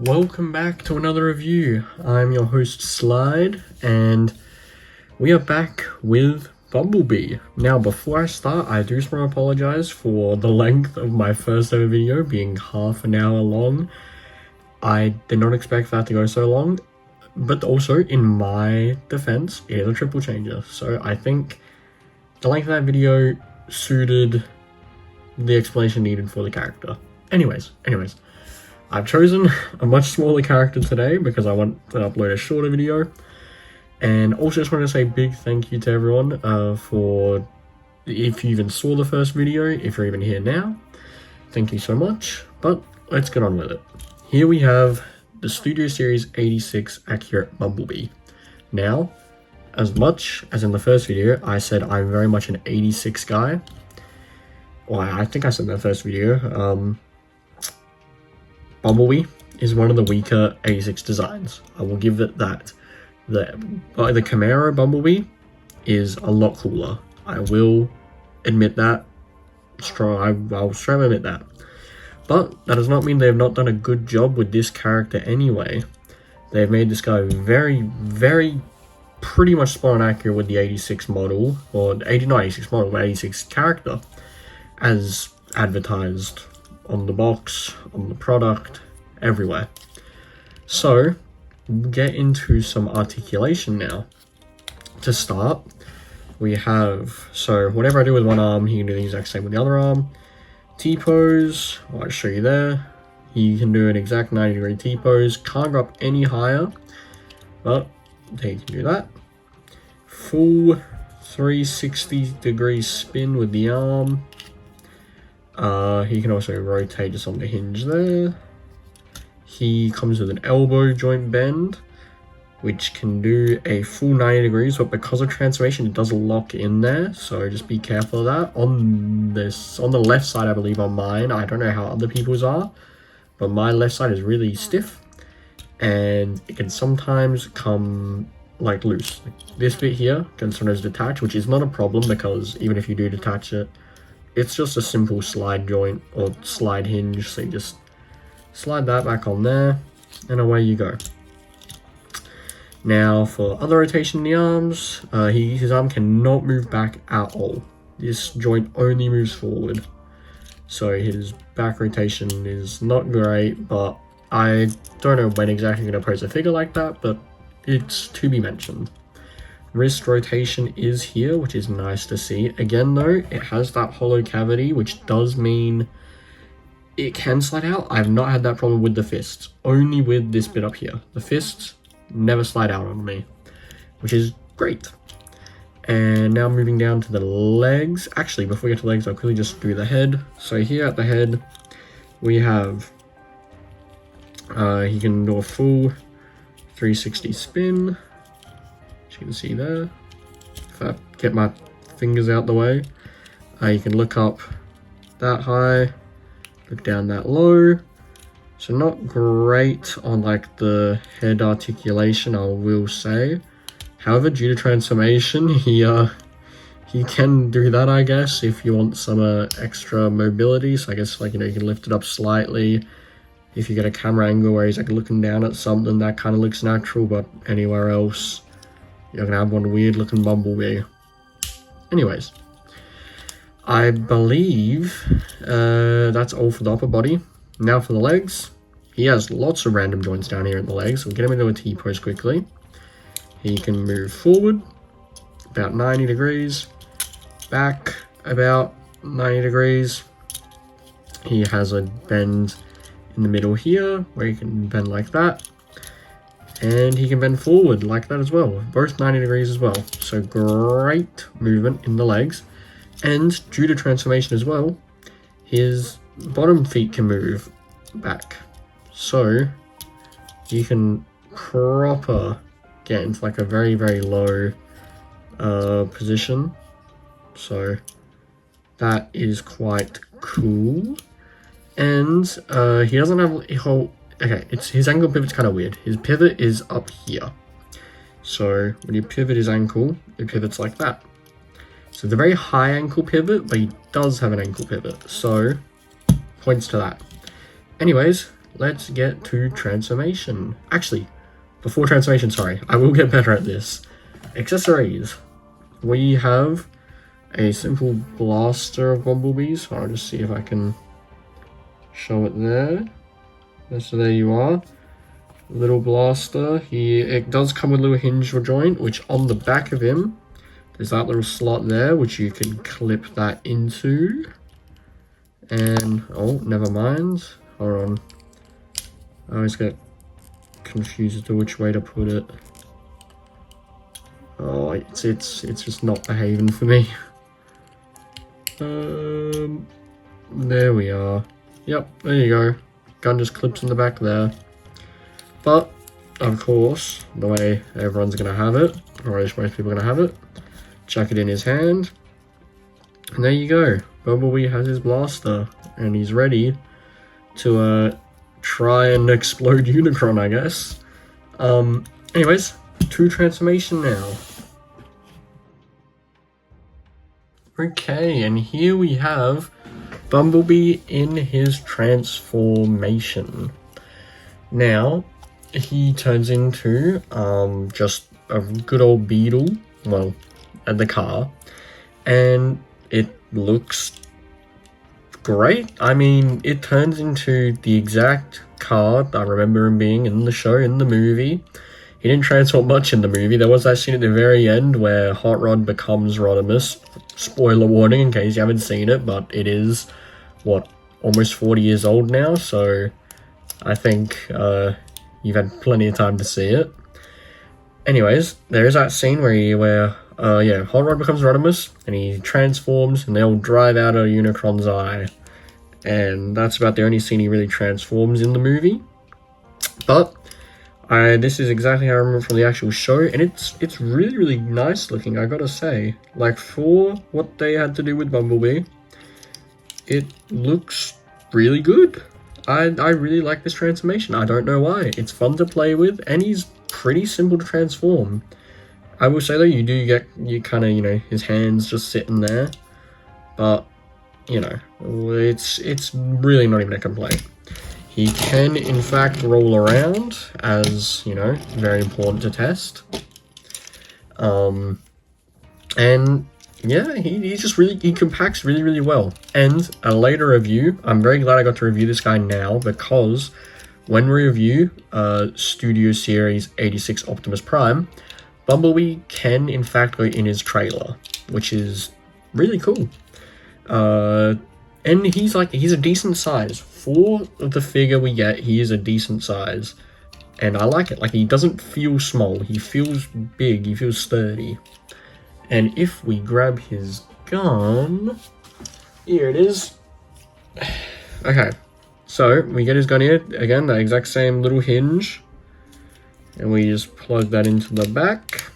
Welcome back to another review. I'm your host Slide, and we are back with Bumblebee. Now, before I start, I do just want to apologize for the length of my first ever video being half an hour long. I did not expect that to go so long, but also, in my defense, it is a triple changer, so I think the length of that video suited the explanation needed for the character. Anyways, I've chosen a much smaller character today because I want to upload a shorter video. And also just want to say a big thank you to everyone for, if you even saw the first video, if you're even here now, thank you so much. But let's get on with it. Here we have the Studio Series 86 Accurate Bumblebee. Now, as much as in the first video, I said I'm very much an 86 guy. Well, I think I said in the first video, Bumblebee is one of the weaker 86 designs. I will give it that. The Camaro Bumblebee is a lot cooler. I will admit that. I'll strongly admit that. But that does not mean they have not done a good job with this character anyway. They've made this guy very pretty much spot on accurate with the 86 model, or not 86 model, but 86 character, as advertised on the box, on the product, everywhere. So, we'll get into some articulation now. To start, we have, so whatever I do with one arm, he can do the exact same with the other arm. T-pose, I'll show you there. He can do an exact 90-degree T-pose, can't go up any higher, but he can do that. Full 360-degree spin with the arm. He can also rotate just on the hinge there. He comes with an elbow joint bend, which can do a full 90 degrees, but because of transformation, it does lock in there, so just be careful of that. On the left side, I believe on mine, I don't know how other people's are, but my left side is really stiff, and it can sometimes come like loose. Like this bit here can sometimes detach, which is not a problem because even if you do detach it, it's just a simple slide joint or slide hinge, so you just slide that back on there, and away you go. Now, for other rotation in the arms, his arm cannot move back at all. This joint only moves forward, so his back rotation is not great, but I don't know when exactly I'm going to pose a figure like that, but it's to be mentioned. Wrist rotation is here, which is nice to see. Again though, it has that hollow cavity, which does mean it can slide out. I've not had that problem with the fists, only with this bit up here. The fists never slide out on me, which is great. And now moving down to the legs. Actually, before we get to legs, I'll quickly just do the head. So here at the head, we have, he can do a full 360 spin. You can see there. If I get my fingers out the way, you can look up that high, look down that low. So not great on like the head articulation, I will say. However, due to transformation, he can do that, I guess, if you want some extra mobility. So I guess, like, you know, you can lift it up slightly. If you get a camera angle where he's like looking down at something, that kind of looks natural, but anywhere else, you're gonna have one weird looking Bumblebee. Anyways, I believe that's all for the upper body. Now for the legs. He has lots of random joints down here in the legs. We'll get him into a T-pose quickly. He can move forward about 90 degrees, back about 90 degrees. He has a bend in the middle here where he can bend like that. And he can bend forward like that as well, both 90 degrees as well. So great movement in the legs. And due to transformation as well, his bottom feet can move back. So you can proper get into like a very low position. So that is quite cool. And he doesn't have a whole, okay, his ankle pivot's kind of weird. His pivot is up here. So when you pivot his ankle, it pivots like that. So it's a very high ankle pivot, but he does have an ankle pivot. So points to that. Anyways, let's get to transformation. Actually, before transformation, sorry, I will get better at this. Accessories. We have a simple blaster of Bumblebees. I'll just see if I can show it there. So there you are. Little blaster. It does come with a little hinge or joint, which on the back of him, there's that little slot there, which you can clip that into. And, oh, never mind. Hold on. I always get confused as to which way to put it. Oh, it's just not behaving for me. There we are. Yep, there you go. Gun just clips in the back there. But, of course, the way everyone's gonna have it, or at least most people are gonna have it, chuck it in his hand, and there you go. Bumblebee has his blaster, and he's ready to try and explode Unicron, I guess. Anyways, to transformation now. Okay, and here we have Bumblebee in his transformation. Now, he turns into just a good old Beetle, well, at the car, and it looks great. I mean, it turns into the exact car I remember him being in the show, in the movie. He didn't transform much in the movie. There was that scene at the very end where Hot Rod becomes Rodimus. Spoiler warning in case you haven't seen it, but it is, what, almost 40 years old now, so I think you've had plenty of time to see it. Anyways, there is that scene where Hot Rod becomes Rodimus, and he transforms, and they all drive out of Unicron's eye. And that's about the only scene he really transforms in the movie. But this is exactly how I remember from the actual show, and it's really, really nice looking, I gotta say. Like, for what they had to do with Bumblebee, it looks really good. I really like this transformation. I don't know why. It's fun to play with, and he's pretty simple to transform. I will say though, you do get, his hands just sitting there, but, it's really not even a complaint. He can, in fact, roll around, as, very important to test. And yeah, he compacts really, really well. And a later review, I'm very glad I got to review this guy now, because when we review Studio Series 86 Optimus Prime, Bumblebee can, in fact, go in his trailer, which is really cool. And he's a decent size. For the figure we get, he is a decent size. And I like it. Like, he doesn't feel small. He feels big. He feels sturdy. And if we grab his gun... Here it is. Okay. So, we get his gun here. Again, that exact same little hinge. And we just plug that into the back.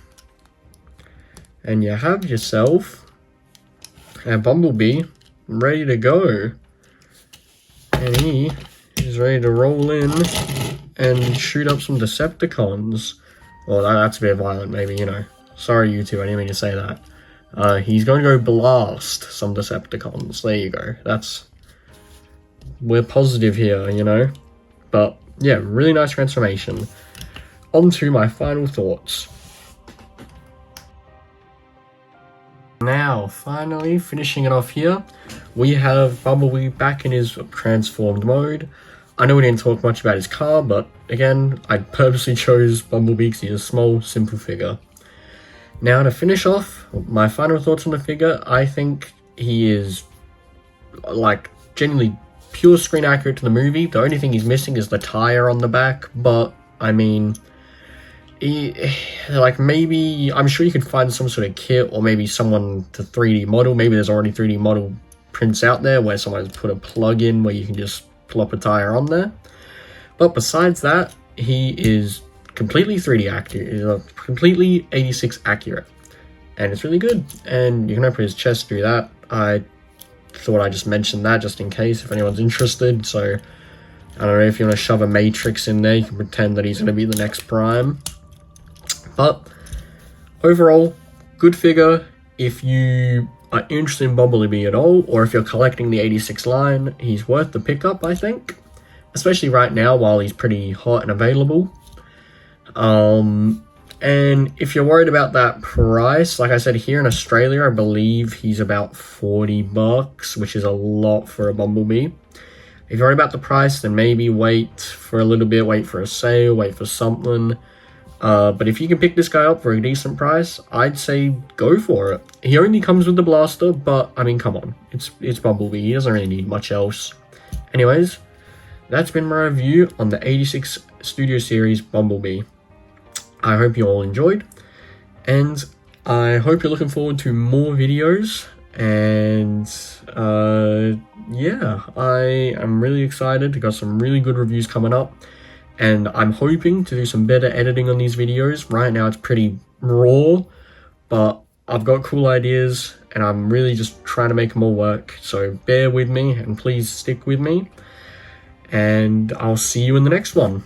And you have yourself a Bumblebee ready to go. And he is ready to roll in and shoot up some Decepticons. Well, that's a bit violent, maybe, Sorry, YouTube, I didn't mean to say that. He's going to go blast some Decepticons. There you go. We're positive here, But, yeah, really nice transformation. On to my final thoughts. Now, finally, finishing it off here, we have Bumblebee back in his transformed mode. I know we didn't talk much about his car, but again, I purposely chose Bumblebee because he's a small, simple figure. Now, to finish off, my final thoughts on the figure, I think he is, genuinely pure screen accurate to the movie. The only thing he's missing is the tire on the back, but, I mean... maybe, I'm sure you could find some sort of kit, or maybe someone to 3D model. Maybe there's already 3D model prints out there where someone's put a plug in where you can just plop a tire on there. But besides that, he is completely 3D accurate, completely 86 accurate, and it's really good. And you can open his chest through that. I thought I just mentioned that just in case if anyone's interested. So I don't know, if you want to shove a Matrix in there, you can pretend that he's going to be the next Prime. But overall, good figure. If you are interested in Bumblebee at all, or if you're collecting the 86 line, he's worth the pickup, I think. especially right now while he's pretty hot and available. And if you're worried about that price, like I said, here in Australia, I believe he's about $40, which is a lot for a Bumblebee. If you're worried about the price, then maybe wait for a little bit, wait for a sale, wait for something. But if you can pick this guy up for a decent price, I'd say go for it. He only comes with the blaster, but I mean, come on, it's Bumblebee. He doesn't really need much else. Anyways, that's been my review on the 86 Studio Series Bumblebee. I hope you all enjoyed, and I hope you're looking forward to more videos. And yeah, I am really excited. Got some really good reviews coming up, and I'm hoping to do some better editing on these videos. Right now it's pretty raw, but I've got cool ideas and I'm really just trying to make them all work. So bear with me and please stick with me, and I'll see you in the next one.